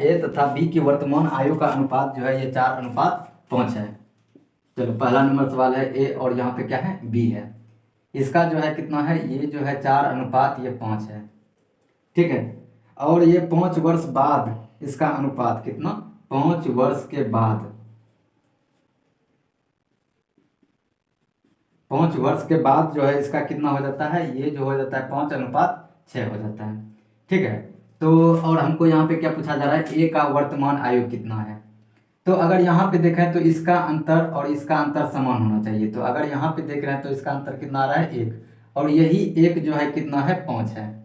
ए तथा बी की वर्तमान आयु का अनुपात जो है ये 4:5 है। चलो पहला नंबर सवाल है ए और यहाँ पे क्या है बी है। इसका जो है कितना है, ये जो है 4:5 है। ठीक है, और ये 5 वर्ष बाद इसका अनुपात कितना, 5 वर्ष के बाद, 5 वर्ष के बाद जो है इसका कितना हो जाता है, ये जो हो जाता है 5:6 हो जाता है। ठीक है, तो और हमको यहाँ पे क्या पूछा जा रहा है, ए का वर्तमान आयु कितना है। तो अगर यहाँ पे देखें तो इसका अंतर और इसका अंतर समान होना चाहिए। तो अगर यहाँ पे देख रहे हैं तो इसका अंतर कितना आ रहा है 1, और यही 1 जो है कितना है 5 है।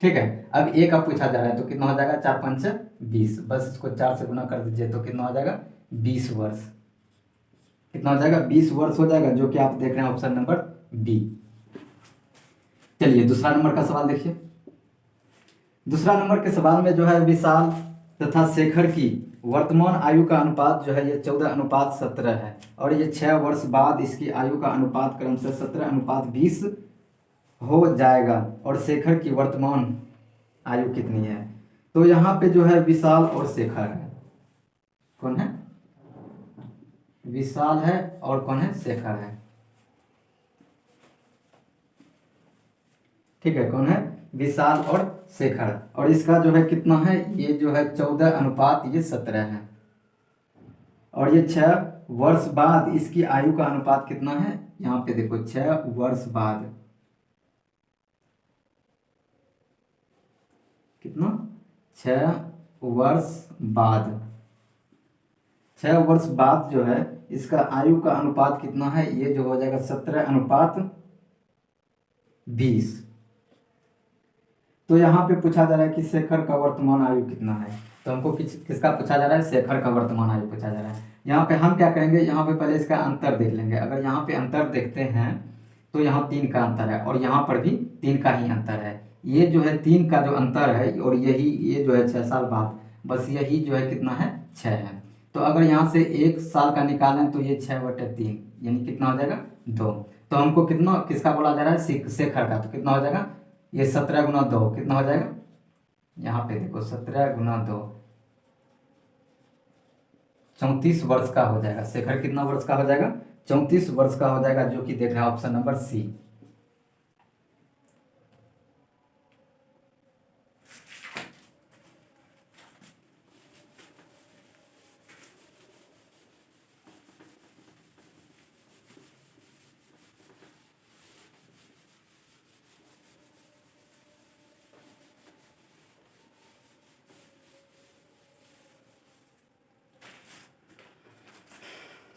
ठीक है, अब ए का पूछा जा रहा है तो कितना हो जाएगा 4×5 = 20, बस इसको 4 से गुना कर दीजिए तो कितना हो जाएगा 20 वर्ष। कितना हो जाएगा 20 वर्ष हो जाएगा, जो कि आप देख रहे हैं ऑप्शन नंबर बी। चलिए दूसरा नंबर का सवाल देखिए। दूसरा नंबर के सवाल में जो है विशाल तथा शेखर की वर्तमान आयु का अनुपात जो है ये 14:17 है, और ये 6 वर्ष बाद इसकी आयु का अनुपात क्रम से 17:20 हो जाएगा, और शेखर की वर्तमान आयु कितनी है। तो यहाँ पे जो है विशाल और शेखर है, कौन है, विशाल है और कौन है, शेखर है। ठीक है, कौन है, विशाल और शेखर, और इसका जो है कितना है, ये जो है 14:17 है, और ये 6 वर्ष बाद इसकी आयु का अनुपात कितना है, यहाँ पे देखो 6 वर्ष बाद कितना, 6 वर्ष बाद, 6 वर्ष बाद जो है इसका आयु का अनुपात कितना है, ये जो हो जाएगा 17:20। तो यहाँ पे पूछा जा रहा है कि शेखर का वर्तमान आयु कितना है। तो हमको किसका पूछा जा रहा है, शेखर का वर्तमान आयु पूछा जा रहा है। यहाँ पे हम क्या करेंगे, यहाँ पे पहले इसका अंतर देख लेंगे। अगर यहाँ पे अंतर देखते हैं तो यहाँ 3 का अंतर है, और यहाँ पर भी 3 का ही अंतर है। ये जो है 3 का जो अंतर है, और यही ये जो है 6 साल बाद, बस यही जो है कितना है 6 है। तो अगर यहाँ से 1 साल का निकालें तो ये 6/3 यानी कितना हो जाएगा 2। तो हमको कितना किसका बोला जा रहा है, शेखर का। तो कितना हो जाएगा, ये 17 × 2 कितना हो जाएगा, यहाँ पे देखो 17 × 2 34 वर्ष का हो जाएगा। शेखर कितना वर्ष का हो जाएगा, 34 वर्ष का हो जाएगा, जो कि देख रहे हैं ऑप्शन नंबर सी।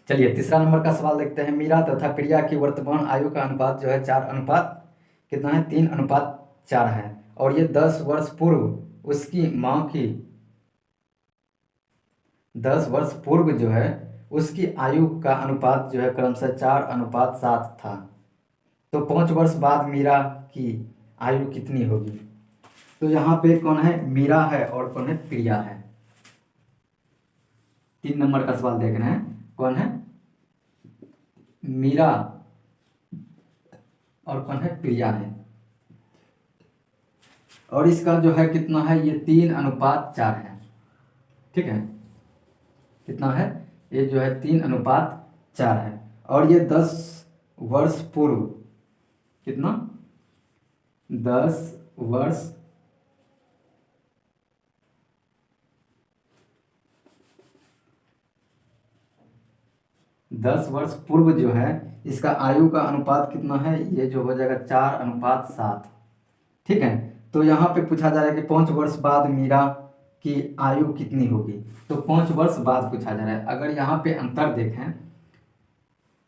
चलिए तीसरा नंबर का सवाल देखते हैं। मीरा तथा प्रिया की वर्तमान आयु का अनुपात जो है 3:4 है, और ये 10 वर्ष पूर्व उसकी माँ की 10 वर्ष पूर्व जो है उसकी आयु का अनुपात जो है क्रमशः 4:7 था। तो 5 वर्ष बाद मीरा की आयु कितनी होगी। तो यहाँ पे कौन है, मीरा है और कौन है, प्रिया है। 3 नंबर का सवाल देख रहे हैं, कौन है, मीरा और कौन है, प्रिया है, और इसका जो है कितना है, ये 3:4 है। ठीक है, कितना है, ये जो है 3:4 है, और ये 10 वर्ष पूर्व कितना, 10 वर्ष पूर्व जो है इसका आयु का अनुपात कितना है, ये जो हो जाएगा 4:7। ठीक है, तो यहाँ पे पूछा जा रहा है कि 5 वर्ष बाद मीरा की आयु कितनी होगी। तो 5 वर्ष बाद पूछा जा रहा है। अगर यहाँ पे अंतर देखें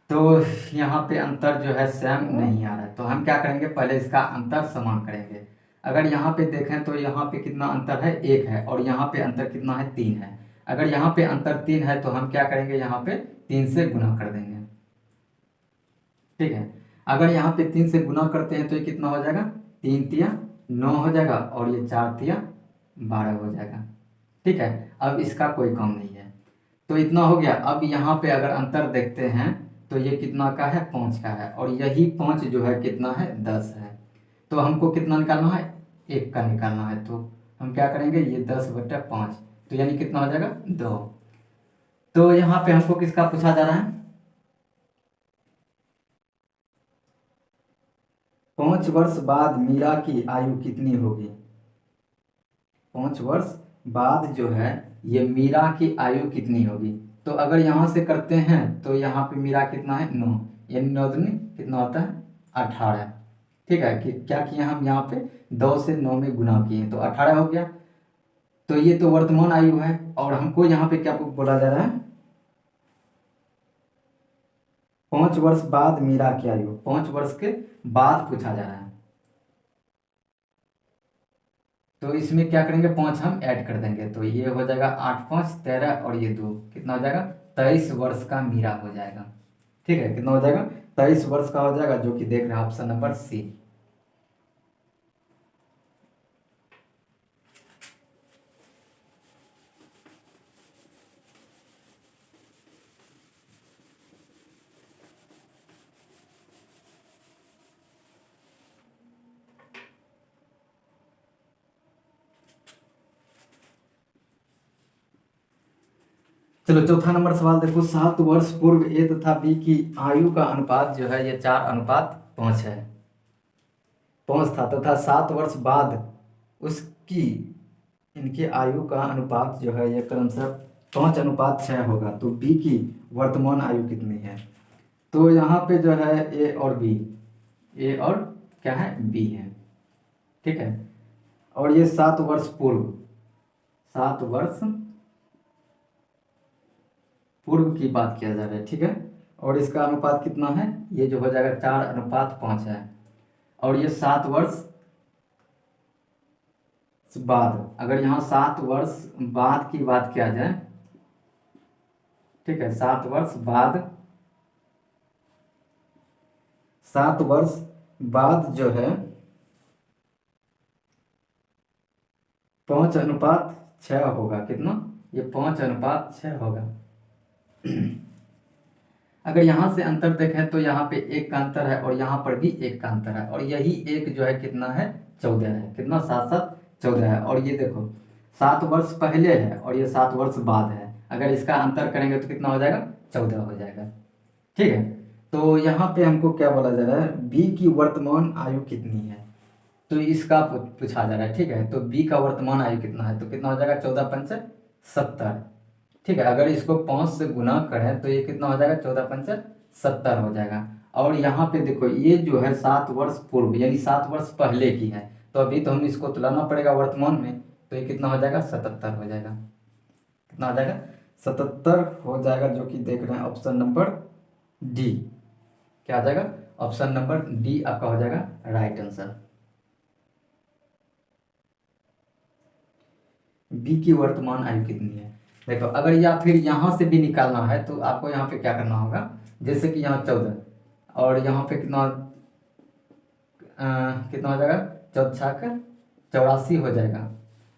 तो यहाँ पे अंतर जो है सेम नहीं आ रहा है, तो हम क्या करेंगे, पहले इसका अंतर समान करेंगे। अगर यहाँ पे देखें तो यहाँ पे कितना अंतर है, 1 है, और यहाँ पे अंतर कितना है, 3 है। अगर यहाँ पे अंतर 3 है तो हम क्या करेंगे, यहाँ पे 3 से गुना कर देंगे। ठीक है, अगर यहाँ पे 3 से गुना करते हैं तो ये कितना हो जाएगा, 3×3 = 9 हो जाएगा, और ये 4×3 = 12 हो जाएगा। ठीक है, अब इसका कोई काम नहीं है, तो इतना हो गया। अब यहाँ पे अगर अंतर देखते हैं तो ये कितना का है, 5 का है, और यही 5 जो है कितना है, 10 है। तो हमको कितना निकालना है, 1 का निकालना है। तो हम क्या करेंगे, ये 10/5 तो यानी कितना हो जाएगा 2। तो यहाँ पे हमको किसका पूछा जा रहा है, 5 वर्ष बाद मीरा की आयु कितनी होगी। 5 वर्ष बाद जो है ये मीरा की आयु कितनी होगी। तो अगर यहाँ से करते हैं तो यहाँ पे मीरा कितना है 9, यानी 9 दूनी कितना होता है 18। ठीक है, कि क्या किए हम यहाँ पे 2 से 9 में गुना किए तो 18 हो गया। तो ये तो वर्तमान आयु है और हमको यहाँ पे क्या बोला जा रहा है, 5 वर्ष बाद मीरा की आयु, 5 वर्ष के बाद पूछा जा रहा है। तो इसमें क्या करेंगे 5 हम ऐड कर देंगे तो ये हो जाएगा 8 5 13 और ये 2 कितना हो जाएगा 23 वर्ष का मीरा हो जाएगा। ठीक है, कितना हो जाएगा 23 वर्ष का हो जाएगा, जो कि देख रहे हैं ऑप्शन नंबर सी। चलो चौथा नंबर सवाल देखो, 7 वर्ष पूर्व ए तथा बी की आयु का अनुपात जो है ये 4:5 है, 5 था तथा 7 वर्ष बाद उसकी इनके आयु का अनुपात जो है ये क्रमशः 5:6 होगा। तो बी की वर्तमान आयु कितनी है। तो यहाँ पे जो है ए और बी, ए और क्या है बी है। ठीक है, और ये 7 वर्ष पूर्व, 7 वर्ष पूर्व की बात किया जा रहा है। ठीक है, और इसका अनुपात कितना है, ये जो हो जाएगा 4:5 है। और ये 7 वर्ष बाद, अगर यहाँ 7 वर्ष बाद की बात किया जाए, ठीक है 7 वर्ष बाद, 7 वर्ष बाद जो है 5:6 होगा। कितना, ये 5:6 होगा। अगर यहाँ से अंतर देखें तो यहाँ पे 1 का अंतर है और यहाँ पर भी 1 का अंतर है, और यही 1 जो है कितना है 14 है। कितना 7 7 14 है। और ये देखो 7 वर्ष पहले है और ये 7 वर्ष बाद है, अगर इसका अंतर करेंगे तो कितना हो जाएगा 14 हो जाएगा। ठीक है, तो यहाँ पे हमको क्या बोला जा रहा है, बी की वर्तमान आयु कितनी है, तो इसका पूछा जा रहा है। ठीक है, तो बी का वर्तमान आयु कितना है, तो कितना हो जाएगा 14 5 70। ठीक है, अगर इसको 5 से गुना करें तो ये कितना हो जाएगा 14 5 70 हो जाएगा। और यहाँ पे देखो ये जो है 7 वर्ष पूर्व यानी 7 वर्ष पहले की है, तो अभी तो हम इसको तुलाना पड़ेगा वर्तमान में, तो ये कितना हो जाएगा 77 हो जाएगा। कितना हो जाएगा 77 हो जाएगा, जो कि देख रहे हैं ऑप्शन नंबर डी। क्या आ जाएगा, ऑप्शन नंबर डी आपका हो जाएगा राइट आंसर। बी की वर्तमान आयु कितनी है। देखो अगर या फिर यहाँ से भी निकालना है तो आपको यहाँ पे क्या करना होगा, जैसे कि यहाँ 14 और यहाँ पे कितना कितना हो जाएगा 14 84 हो जाएगा।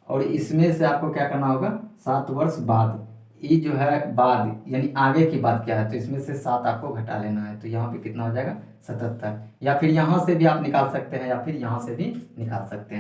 और इसमें से आपको क्या करना होगा 7 वर्ष बाद, ये जो है बाद यानी आगे की बात क्या है, तो इसमें से 7 आपको घटा लेना है, तो यहाँ पे कितना हो जाएगा 77। या फिर यहाँ से भी आप निकाल सकते हैं या फिर यहाँ से भी निकाल सकते हैं।